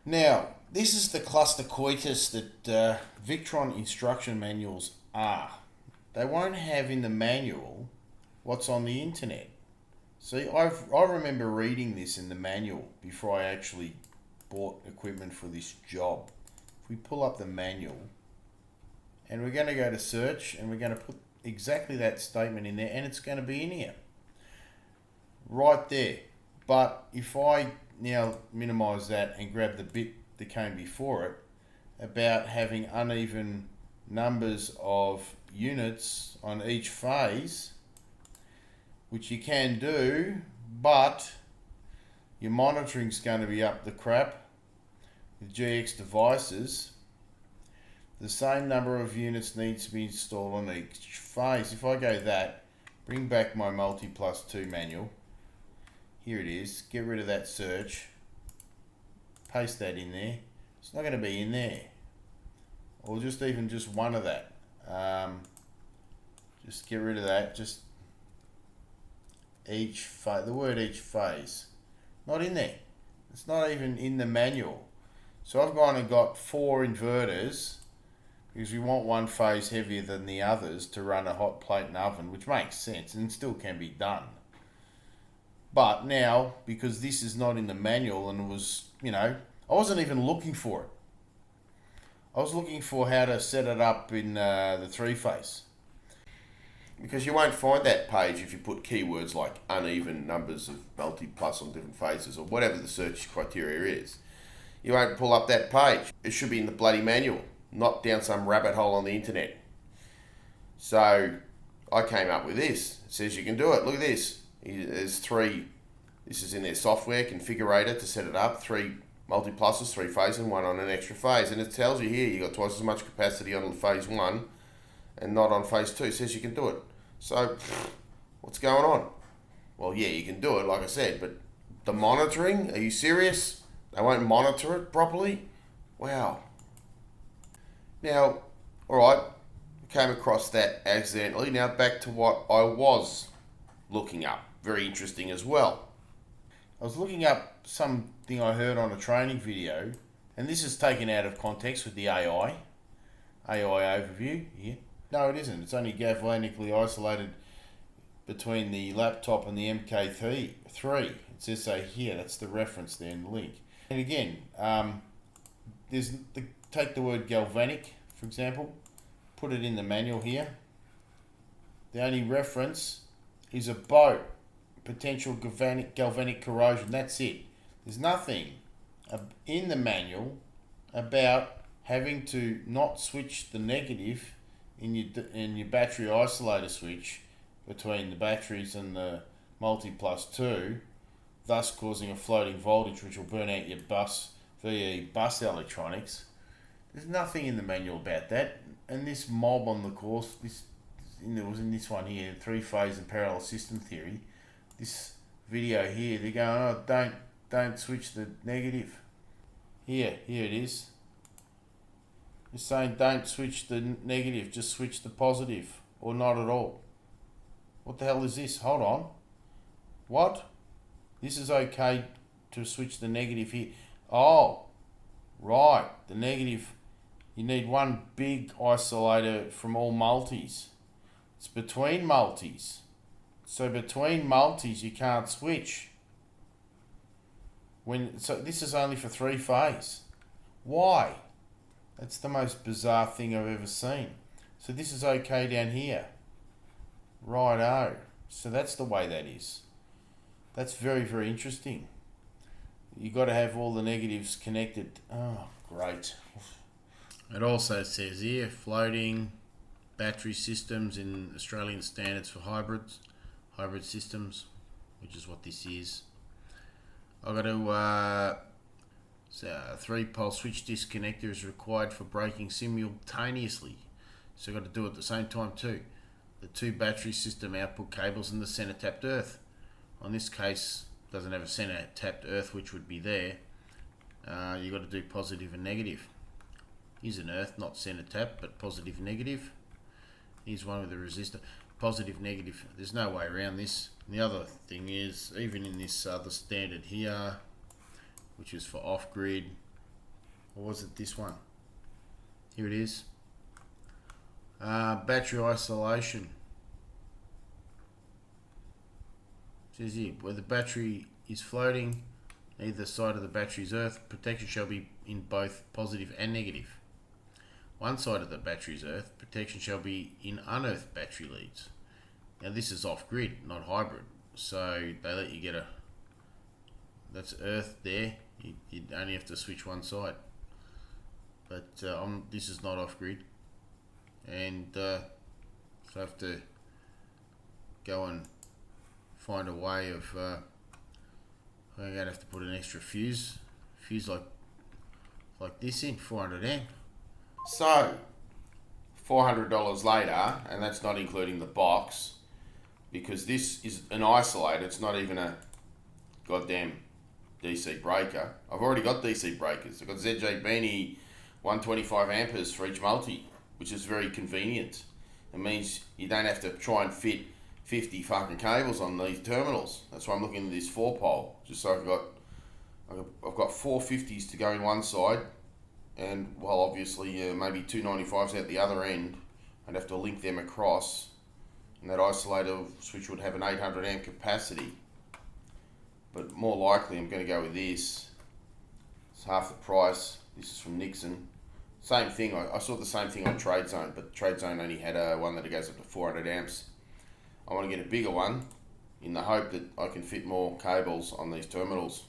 Now, this is the cluster coitus that Victron instruction manuals are. They won't have in the manual what's on the internet. See, I remember reading this in the manual before I actually bought equipment for this job. If we pull up the manual, and we're going to go to search, and we're going to put exactly that statement in there, and it's going to be in here. Right there. But if I now minimize that and grab the bit that came before it about having uneven numbers of units on each phase, which you can do, but your monitoring's going to be up the crap with GX devices. The same number of units needs to be installed on each phase. If I go that, bring back my multi+2 manual. Here it is. Get rid of that search. Paste that in there. It's not going to be in there. Or just even just one of that. Just get rid of that. Just each phase. The word each phase. Not in there. It's not even in the manual. So I've gone and got 4 inverters because we want one phase heavier than the others to run a hot plate and oven, which makes sense and still can be done. But now, because this is not in the manual and it was, I wasn't even looking for it. I was looking for how to set it up in the 3-phase. Because you won't find that page if you put keywords like uneven numbers of multi-plus on different phases or whatever the search criteria is. You won't pull up that page. It should be in the bloody manual, not down some rabbit hole on the internet. So I came up with this. It says you can do it. Look at this. There's 3. This is in their software configurator to set it up. 3 multi-pluses, 3 phases, and 1 on an extra phase. And it tells you here you got twice as much capacity on phase 1 and not on phase 2. It says you can do it. So what's going on? Well, yeah, you can do it, like I said, but the monitoring, are you serious? They won't monitor it properly? Wow. Now, alright, came across that accidentally. Now back to what I was looking up. Very interesting as well. I was looking up something I heard on a training video, and this is taken out of context with the AI overview here. No, it isn't. It's only galvanically isolated between the laptop and the MK3. It says so here. That's the reference there in the link. And again, take the word galvanic, for example, put it in the manual here. The only reference is a boat, potential galvanic corrosion. That's it. There's nothing in the manual about having to not switch the negative in your battery isolator switch between the batteries and the multi+2, thus causing a floating voltage which will burn out your VE.Bus electronics. There's nothing in the manual about that. And this mob on the course, there was in this one here, 3-phase and parallel system theory. This video here, they're going, oh, don't switch the negative. Here it is. It's saying don't switch the negative, just switch the positive, or not at all. What the hell is this? Hold on. What? This is okay to switch the negative here. Oh, right. The negative, you need one big isolator from all multis. It's between multis. So between multis you can't switch. So this is only for 3-phase. Why? That's the most bizarre thing I've ever seen. So this is okay down here. Righto. So that's the way that is. That's very, very interesting. You've got to have all the negatives connected. Oh, great. It also says here, floating battery systems in Australian standards for hybrid systems, which is what this is. I've got to 3-pole switch disconnector is required for braking simultaneously, so I've got to do it at the same time too. The 2 battery system output cables and the center tapped earth. On this case, doesn't have a center tapped earth, which would be there. You've got to do positive and negative. Here's an earth, not center tap, but positive and negative. Here's one with a resistor. Positive, negative. There's no way around this. And the other thing is, even in this other standard here, which is for off-grid, Or was it this one? Here it is. Battery isolation. It says here, where the battery is floating, either side of the battery's earth, protection shall be in both positive and negative. One side of the battery's earth, protection shall be in unearthed battery leads. Now this is off-grid, not hybrid, so they let you get that's earth there, you only have to switch one side. But this is not off-grid, and so I have to go and find a way of I'm going to have to put an extra fuse like this in 400 amp. So, $400 later, and that's not including the box, because this is an isolator, it's not even a goddamn DC breaker. I've already got DC breakers. I've got ZJ Beanie 125 amperes for each multi, which is very convenient. It means you don't have to try and fit 50 fucking cables on these terminals. That's why I'm looking at this 4-pole, just so I've got 450s to go in one side, and well, obviously maybe 295s out the other end. I'd have to link them across, and that isolator switch would have an 800 amp capacity. But more likely I'm going to go with this. It's half the price. This is from Nixon. Same thing, I saw the same thing on Trade Zone, but Trade Zone only had one that goes up to 400 amps. I want to get a bigger one in the hope that I can fit more cables on these terminals.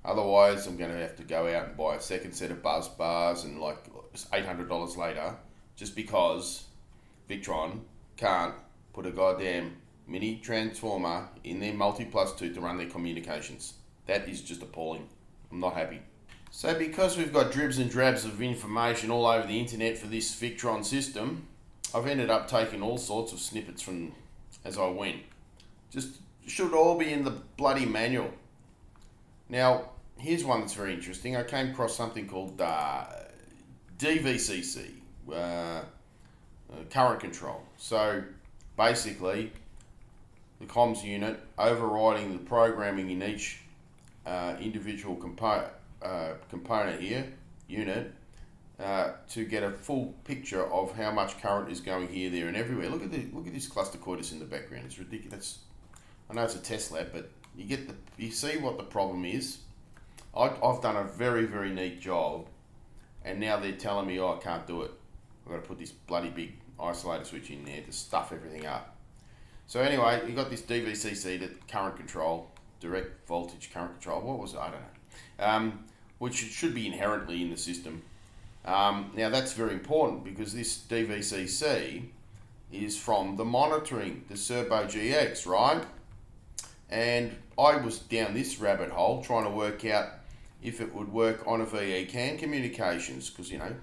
Otherwise, I'm going to have to go out and buy a second set of buzz bars, and like $800 later, just because Victron can't put a goddamn mini transformer in their multi-plus 2 to run their communications. That is just appalling. I'm not happy. So because we've got dribs and drabs of information all over the internet for this Victron system, I've ended up taking all sorts of snippets from as I went. Just should all be in the bloody manual. Now, here's one that's very interesting. I came across something called DVCC, current control. So basically, the comms unit overriding the programming in each individual component here, unit, to get a full picture of how much current is going here, there, and everywhere. Look at this cluster coitus in the background. It's ridiculous. I know it's a test lab, but you see what the problem is. I've done a very, very neat job, and now they're telling me, oh, I can't do it. I've got to put this bloody big isolator switch in there to stuff everything up. So anyway, you got this DVCC, the current control, direct voltage current control. What was it? I don't know. Which should be inherently in the system. Now that's very important, because this DVCC is from the monitoring, the Serbo GX, right? And I was down this rabbit hole trying to work out if it would work on a VE CAN communications, because, you know,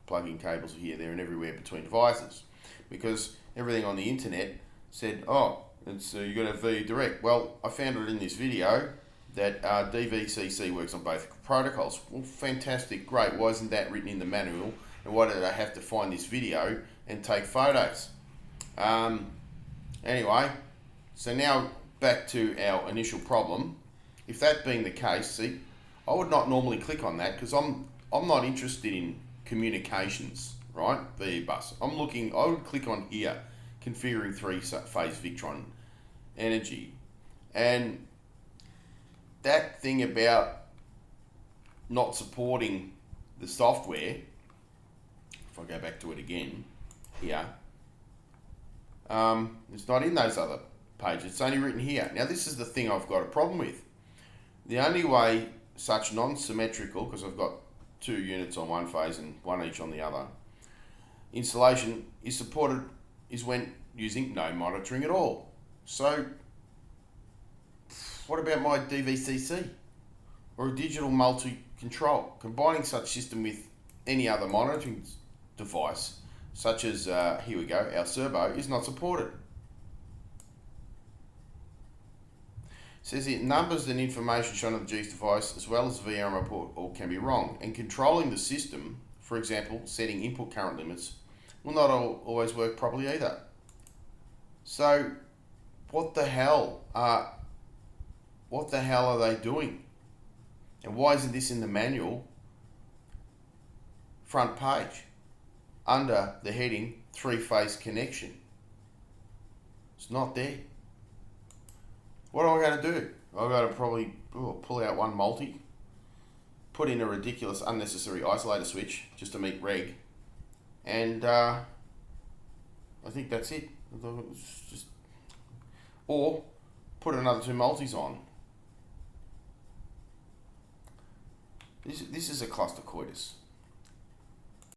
plugging cables here, there, and everywhere between devices. Because everything on the internet said, oh, it's you got a VE direct. Well, I found it in this video that DVCC works on both protocols. Well, fantastic, great. Why isn't that written in the manual? And why did I have to find this video and take photos? Anyway, so now back to our initial problem. If that being the case, see, I would not normally click on that, because I'm not interested in communications, right? VE.Bus. I would click on here, configuring 3-phase Victron energy. And that thing about not supporting the software, if I go back to it again, here, it's not in those other pages. It's only written here. Now this is the thing I've got a problem with. The only way such non-symmetrical, because I've got 2 units on one phase and one each on the other, installation is supported is when using no monitoring at all. So what about my DVCC or a digital multi-control? Combining such system with any other monitoring device, such as, here we go, our Serbo, is not supported. It says here, numbers and information shown on the GX device, as well as the VM report, all can be wrong. And controlling the system, for example, setting input current limits, will not always work properly either. So, what the hell are they doing? And why isn't this in the manual? front page under the heading 3-phase connection. It's not there. What am I going to do? I've got to probably pull out one multi, put in a ridiculous unnecessary isolator switch just to meet reg, and I think that's it. Or put another 2 multis on. This is a cluster coitus.